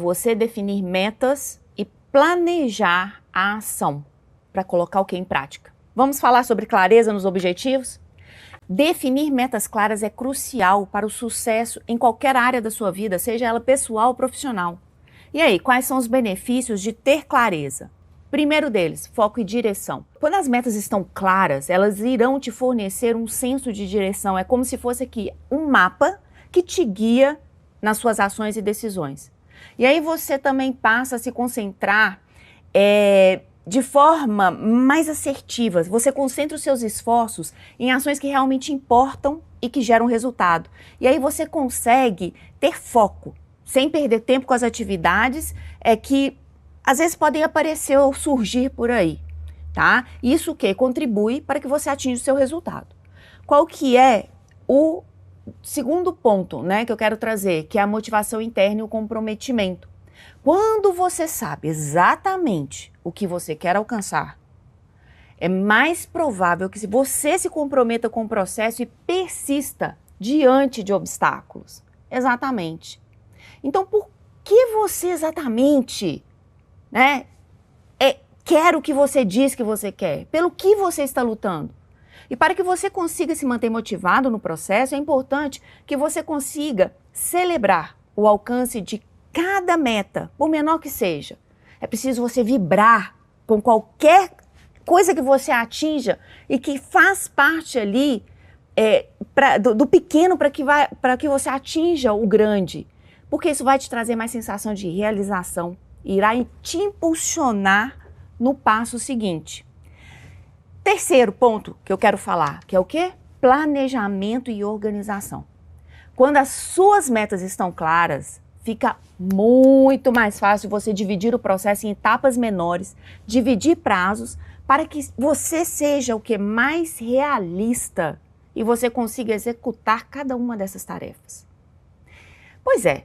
Você definir metas e planejar a ação para colocar o que em prática. Vamos falar sobre clareza nos objetivos? Definir metas claras é crucial para o sucesso em qualquer área da sua vida, seja ela pessoal ou profissional. E aí, quais são os benefícios de ter clareza? Primeiro deles, foco e direção. Quando as metas estão claras, elas irão te fornecer um senso de direção. É como se fosse aqui um mapa que te guia nas suas ações e decisões. E aí você também passa a se concentrar de forma mais assertiva. Você concentra os seus esforços em ações que realmente importam e que geram resultado. E aí você consegue ter foco, sem perder tempo com as atividades que às vezes podem aparecer ou surgir por aí, tá? Isso que contribui para que você atinja o seu resultado. Qual que é o segundo ponto, né, que eu quero trazer, que é a motivação interna e o comprometimento. Quando você sabe exatamente o que você quer alcançar, é mais provável que você se comprometa com o processo e persista diante de obstáculos. Exatamente. Então, por que você exatamente, né, quer o que você diz que você quer? Pelo que você está lutando? E para que você consiga se manter motivado no processo, é importante que você consiga celebrar o alcance de cada meta, por menor que seja. É preciso você vibrar com qualquer coisa que você atinja e que faz parte ali do pequeno para que você atinja o grande. Porque isso vai te trazer mais sensação de realização e irá te impulsionar no passo seguinte. Terceiro ponto que eu quero falar, que é o quê? Planejamento e organização. Quando as suas metas estão claras, fica muito mais fácil você dividir o processo em etapas menores, dividir prazos, para que você seja o que mais realista e você consiga executar cada uma dessas tarefas. Pois é,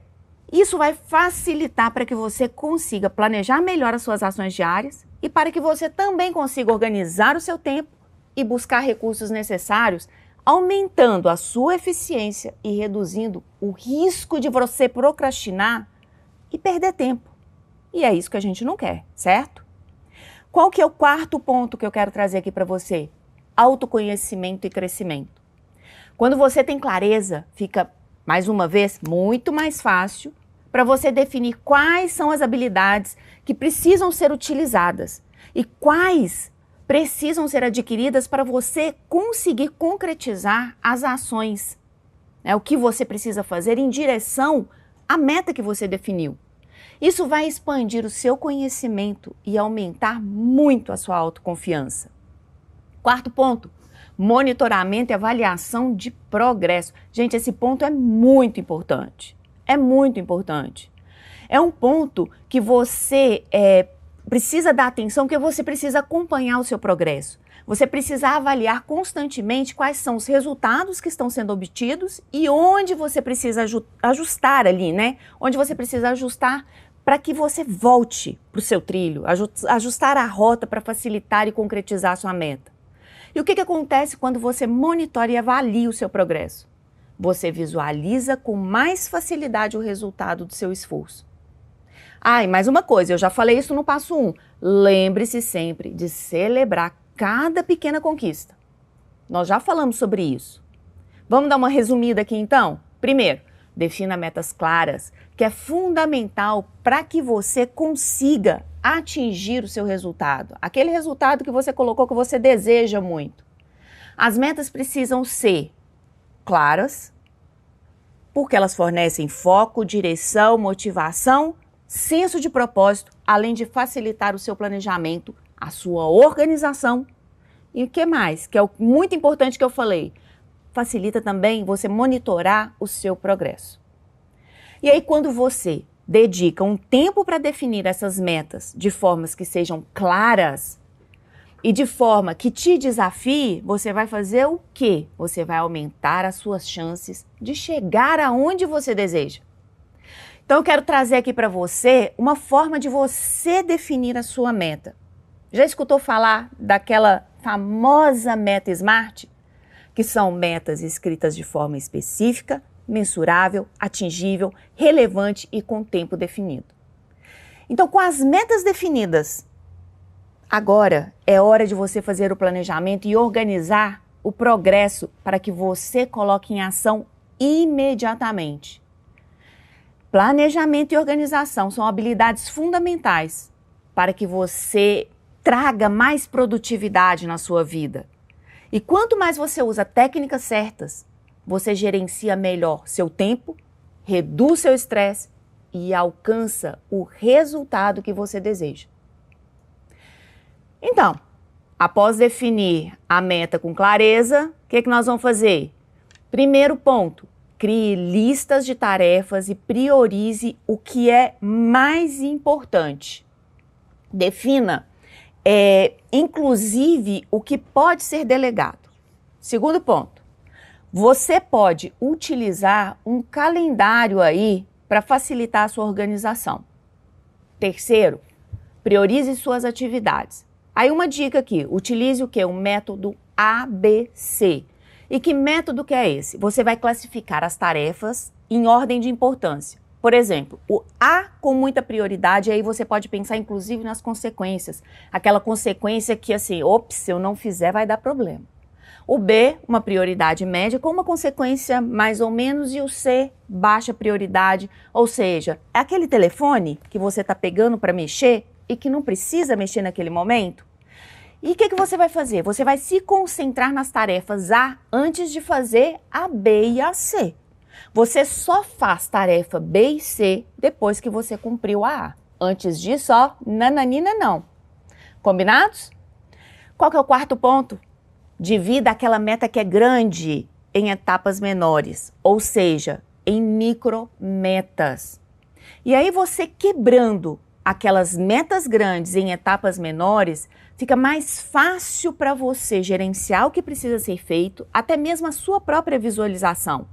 isso vai facilitar para que você consiga planejar melhor as suas ações diárias e para que você também consiga organizar o seu tempo e buscar recursos necessários, aumentando a sua eficiência e reduzindo o risco de você procrastinar e perder tempo. E é isso que a gente não quer, certo? Qual que é o quarto ponto que eu quero trazer aqui para você? Autoconhecimento e crescimento. Quando você tem clareza, fica, mais uma vez, muito mais fácil para você definir quais são as habilidades que precisam ser utilizadas e quais precisam ser adquiridas para você conseguir concretizar as ações, o que você precisa fazer em direção à meta que você definiu. Isso vai expandir o seu conhecimento e aumentar muito a sua autoconfiança. Quarto ponto, monitoramento e avaliação de progresso. Gente, esse ponto é muito importante. É muito importante. É um ponto que você precisa dar atenção, porque você precisa acompanhar o seu progresso. Você precisa avaliar constantemente quais são os resultados que estão sendo obtidos e onde você precisa ajustar ali, né? Onde você precisa ajustar para que você volte para o seu trilho, ajustar a rota para facilitar e concretizar a sua meta. E o que acontece quando você monitora e avalia o seu progresso? Você visualiza com mais facilidade o resultado do seu esforço. E mais uma coisa, eu já falei isso no passo 1. Lembre-se sempre de celebrar cada pequena conquista. Nós já falamos sobre isso. Vamos dar uma resumida aqui então? Primeiro, defina metas claras, que é fundamental para que você consiga atingir o seu resultado. Aquele resultado que você colocou que você deseja muito. As metas precisam ser claras, porque elas fornecem foco, direção, motivação, senso de propósito, além de facilitar o seu planejamento, a sua organização e o que mais? Que é o muito importante que eu falei, facilita também você monitorar o seu progresso. E aí quando você dedica um tempo para definir essas metas de formas que sejam claras e de forma que te desafie, você vai fazer o quê? Você vai aumentar as suas chances de chegar aonde você deseja. Então eu quero trazer aqui para você uma forma de você definir a sua meta. Já escutou falar daquela famosa meta SMART? Que são metas escritas de forma específica, mensurável, atingível, relevante e com tempo definido. Então, com as metas definidas, agora é hora de você fazer o planejamento e organizar o progresso para que você coloque em ação imediatamente. Planejamento e organização são habilidades fundamentais para que você traga mais produtividade na sua vida. E quanto mais você usa técnicas certas, você gerencia melhor seu tempo, reduz seu estresse e alcança o resultado que você deseja. Então, após definir a meta com clareza, o que nós vamos fazer? Primeiro ponto, crie listas de tarefas e priorize o que é mais importante. Defina, inclusive, o que pode ser delegado. Segundo ponto, você pode utilizar um calendário aí para facilitar a sua organização. Terceiro, priorize suas atividades. Aí uma dica aqui, utilize o quê? Um método ABC. E que método que é esse? Você vai classificar as tarefas em ordem de importância. Por exemplo, o A com muita prioridade, aí você pode pensar inclusive nas consequências. Aquela consequência que assim, ops, se eu não fizer vai dar problema. O B, uma prioridade média com uma consequência mais ou menos, e o C, baixa prioridade, ou seja, é aquele telefone que você está pegando para mexer e que não precisa mexer naquele momento. E o que você vai fazer? Você vai se concentrar nas tarefas A antes de fazer a B e a C. Você só faz tarefa B e C depois que você cumpriu a A. Antes disso, ó, nananina não. Combinados? Qual que é o quarto ponto? Divida aquela meta que é grande em etapas menores, ou seja, em micrometas. E aí você quebrando aquelas metas grandes em etapas menores, fica mais fácil para você gerenciar o que precisa ser feito, até mesmo a sua própria visualização,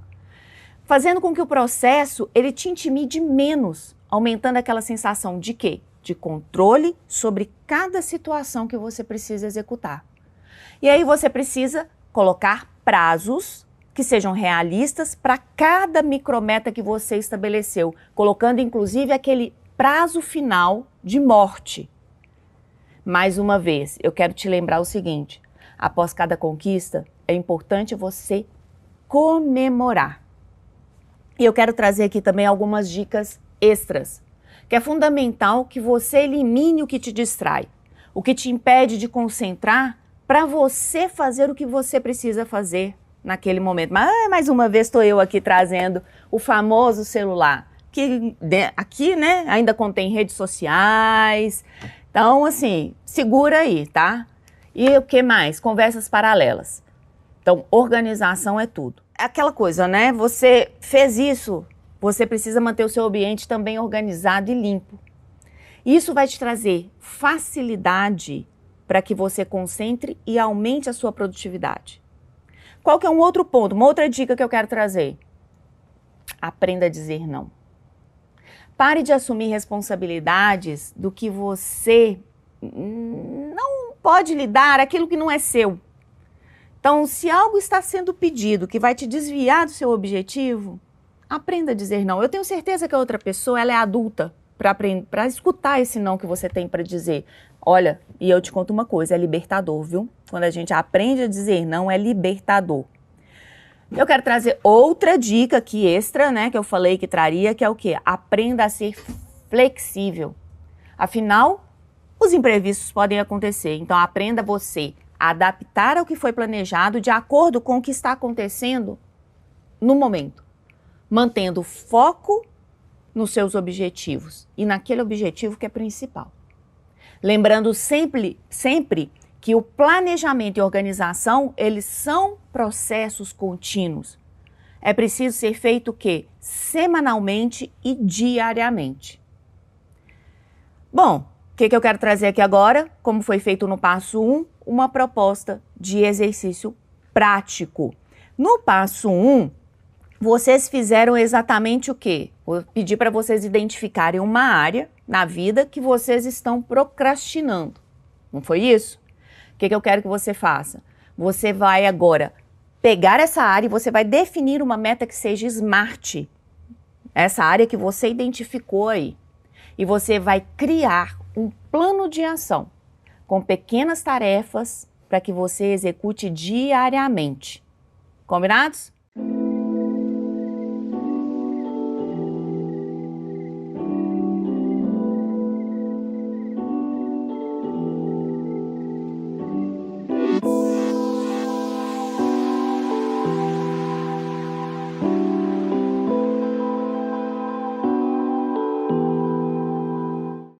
fazendo com que o processo ele te intimide menos, aumentando aquela sensação de quê? De controle sobre cada situação que você precisa executar. E aí você precisa colocar prazos que sejam realistas para cada micrometa que você estabeleceu, colocando inclusive aquele prazo final de morte. Mais uma vez, eu quero te lembrar o seguinte, após cada conquista, é importante você comemorar. E eu quero trazer aqui também algumas dicas extras, que é fundamental que você elimine o que te distrai, o que te impede de concentrar para você fazer o que você precisa fazer naquele momento. Mas mais uma vez estou eu aqui trazendo o famoso celular, que aqui, né, ainda contém redes sociais. Então, assim, segura aí, tá? E o que mais? Conversas paralelas. Então, organização é tudo. É aquela coisa, né? Você fez isso, você precisa manter o seu ambiente também organizado e limpo. Isso vai te trazer facilidade para que você concentre e aumente a sua produtividade. Qual que é um outro ponto, uma outra dica que eu quero trazer? Aprenda a dizer não. Pare de assumir responsabilidades do que você não pode lidar, aquilo que não é seu. Então, se algo está sendo pedido que vai te desviar do seu objetivo, aprenda a dizer não. Eu tenho certeza que a outra pessoa ela é adulta para escutar esse não que você tem para dizer. Olha, e eu te conto uma coisa, é libertador, viu? Quando a gente aprende a dizer não, é libertador. Eu quero trazer outra dica aqui extra, né, que eu falei que traria, que é o quê? Aprenda a ser flexível. Afinal, os imprevistos podem acontecer, então aprenda você a adaptar ao que foi planejado de acordo com o que está acontecendo no momento, mantendo foco nos seus objetivos e naquele objetivo que é principal. Lembrando sempre que o planejamento e organização, eles são processos contínuos. É preciso ser feito o quê? Semanalmente e diariamente. Bom, o que eu quero trazer aqui agora? Como foi feito no passo 1, uma proposta de exercício prático. No passo 1, vocês fizeram exatamente o quê? Vou pedir para vocês identificarem uma área na vida que vocês estão procrastinando. Não foi isso? O que eu quero que você faça? Você vai agora pegar essa área e você vai definir uma meta que seja SMART. Essa área que você identificou aí. e você vai criar um plano de ação com pequenas tarefas para que você execute diariamente. Combinados?